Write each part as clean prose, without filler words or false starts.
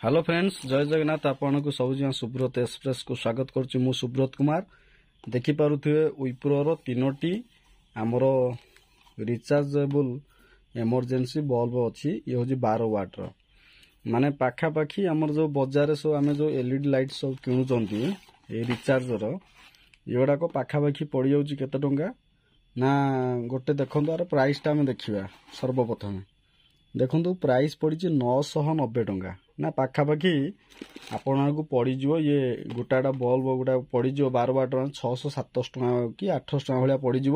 Hello friends, जय जगन्नाथ। आपन को सब जहाँ सुब्रत एक्सप्रेस को स्वागत करुच्ची। मु सुब्रत कुमार। देखिपे विप्रोर तीनोटी आमर रिचार्जेबल इमरजेंसी बल्ब अच्छी। ये हूँ 12 वाट माने पाखापाखी आमर जो बजार सब आम जो एलईडी लाइट सब किणुंट रिचार्जर ये पाखापाखी पड़ जाऊँगी केते टंका ना गोटे देखो यार प्राइस टा आम देखा। सर्वप्रथम देखो प्राइस पड़ी 990 टंका ना पाखापाखि आपण को पड़ज ये गोटाटा बल्ब गोटा पड़ज 12 वाट 600-700 टंका कि 800 टंका भाया पड़ज।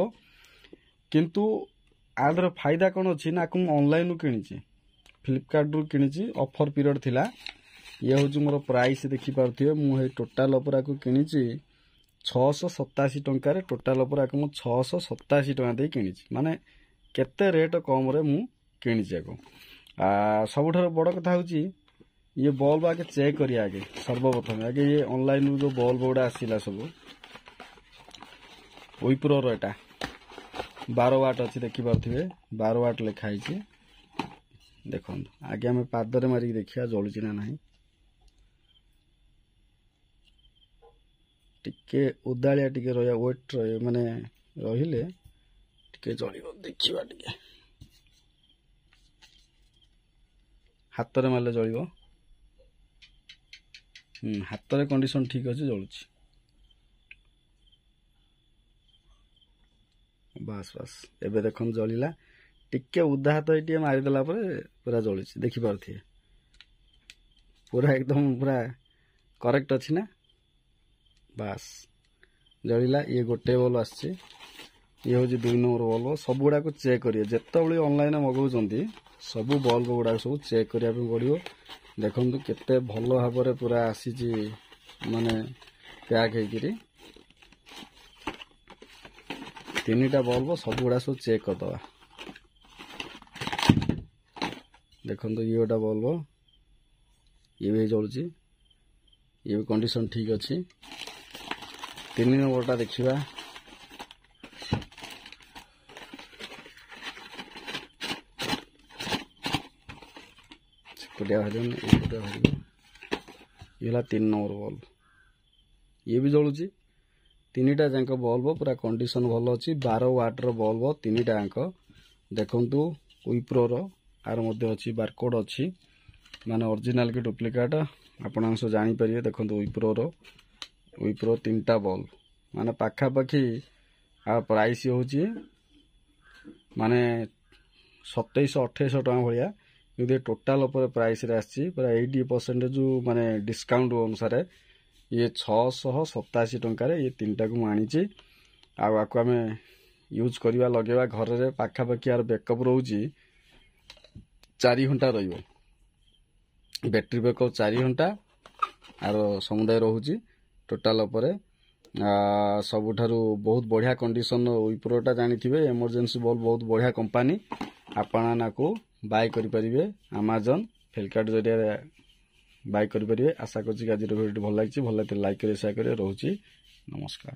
किंतु आदर फायदा कौन अच्छी ना ऑनलाइन किणी फ्लिपकार्ट रु किणी ऑफर पीरियड थिला। ये हूँ मोर प्राइस देखिपे मुझे टोटाल अपरा को किणी 687 टंकार टोटाल अपरा को 687 टंका दे किणी माने केते रेट कम रे मु किणी सबुठ बड़ कथा हूँ ये बल्ब आगे चेक करिए। आगे सर्वप्रथम आगे ये ऑनलाइन जो बल्ब गुड़ा आसला सब विप्रो एटा 12 वाट अच्छी देखिपे 12 वाट लिखाई। देखो आगे आम पादरे मारिक देखा जलुची ना नहीं। टिके उदालिया टिके रहा वेट माने रहिले टिके जलिबो देखिबा। टिके हाथ रे मारले जलिबो। हाथ रे कंडीशन ठीक अच्छे जलुची। बस बस एबे देखो जलिला टिके उदा हाथ ये मारिदेला पूरा जलुची देखिपे पूरा एकदम पूरा करेक्ट अच्छी ना। बस जलिला ये गोटे बल्ब आसची। ये हूँ 2 नंबर बल्ब। सब गुड़ा को चेक करिए जिते ऑनलाइन मगाउछंती सबू बल्ब गुड़ा सब चेक करने पड़ो। देखो केते भल भाव में पूरा आसी माने पैक होकरी 3टा बल्ब सब गुड़ा सब चेक करदे। देखो ये गोटा बल्ब ये भी जलुची ये भी कंडीशन ठीक अच्छी। 3 नंबरटा देखा ये 3 नंबर बल्ब ये भी जलुची। 3टा जाक बल्ब पूरा कंडीशन भल अच्छी। 12 वाटर बल्ब 3टा जाक देखु विप्रोर आर मध्य अच्छी बारकोड अच्छी माने ओरिजिनल की डुप्लिकेट आपण सब जानीपर। देखो विप्रो 3टा बल्ब माने पाखापाखि आ प्राइस हूँ माने 2700-2800 टका भाया। यदि टोटाल प्राइस रे आसी पूरा 80% जो माने डिस्काउंट अनुसार ये 687 टंकार ये 3टा को आनी। आपको आम यूज करवा लगेवा घर रे पाखापाखि यार बैकअप रोची 4 घंटा रही बैटरी बैकअप 4 घंटा आर समुदाय रोची। टोटाल सबुठारु बहुत बढ़िया कंडीशन विप्रोटा जानी इमरजेंसी बल्ब बहुत बढ़िया कंपनी। आपण को बाय करें अमेजन फ्लिपकार्ट जरिए बाय करें। आशा करছি आज वीडियो भल लगी भल लगे लाइक करें शेयर करें। रोची नमस्कार।